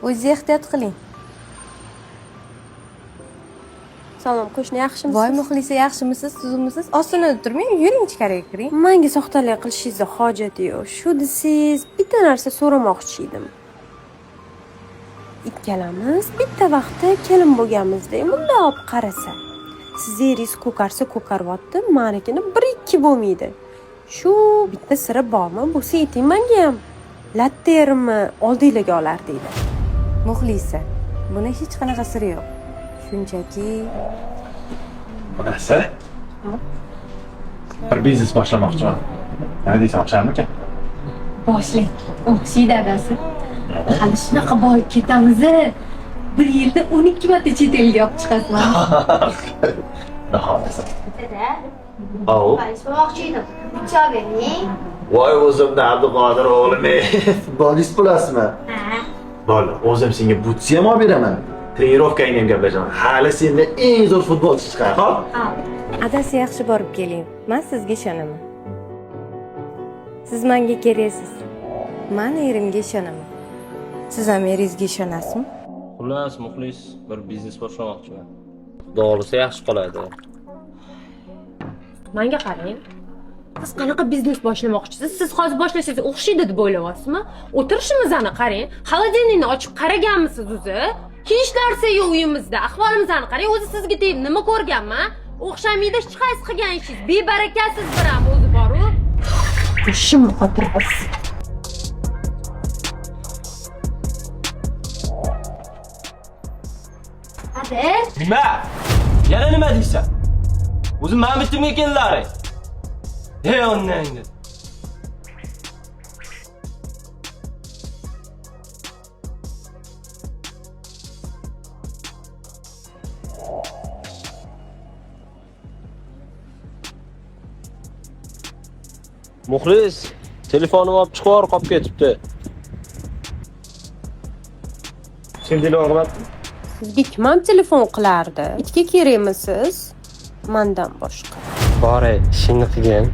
O'zingiz ehtiyot qiling. Salom, qo'shni yaxshimisiz? Voy, Muxlisa, yaxshimisiz, tuzukmisiz? Ostonada turmang, yuring ichkariga kiring. Menga soxtalik qilishingizda hojati yo'q. Shu desiz, bitta narsa so'ramoqchi edim. Ikkalamiz bitta vaqtda kelin bo'lganmizda, bundoq qarasa. Sizingiz ko'karsa ko'karyapti, menikini 1-2 bo'lmaydi. Shu bitta siri bormi? Bo'lsa ayting menga ham. Lattermi oldinglarga olar deydi. Muxlisa, buni hech qanaqa siri yo'q. Shunchaki Onasi? Bir biznes boshlamoqchiman. Nima deysan, o'xsharmikan? Boshlang. O'xshaydi dadasi. Hali shunaqa boyib ketamiz. Bir yilda 12 marta chet elga olib chiqasizlar. Nahotasi. Dada, Au. qaysi edim? Bitta bering. Voy o'zimda Abduqodir o'g'lim, futbolist bo'lasizmi? Ha. Bo'ldi, o'zim senga butsi ham olib beraman. Trenirovkangni ham gaplashaman. Hali senda eng zo'r futbolchi chiqar, xo'p? adasi yaxshi borib keling. Men sizga ishonaman. Siz menga keraksiz. Men erimga ishonaman. Siz ham eringizga ishonasizmi? Xullas, muxlis bir biznes boshlamoqchiman. Xudo xolisa yaxshi qoladi. Menga qarang. Siz qanaqa biznes boshlamoqchisiz? Siz hozir boshlasangiz o'xshaydi deb o'ylayapsizmi? O'tirishimizni qarang. Xolodilnikni ochib qaraganmisiz o'zi? Hech narsa yo'q uyimizda. Ahvolimizni qarang. O'zi sizga deb nima ko'rganman? O'xshamaydi, hech qaysi qilgan ishingiz. Bebarakasiz bir ham o'zi bor-ku. Qo'shim xotirasiz. Ade, Nima? Yana nima deysan? O'zi men bitimga kelinlaring. Hey onnangni. Muxlis, telefonimni olib chiqar, qolib ketibdi. Kim telefon qilyapti? Sizga kim ham telefon qilardi? Itga kerakmisiz? Mendan boshqa. Bore, ishingni qilgin.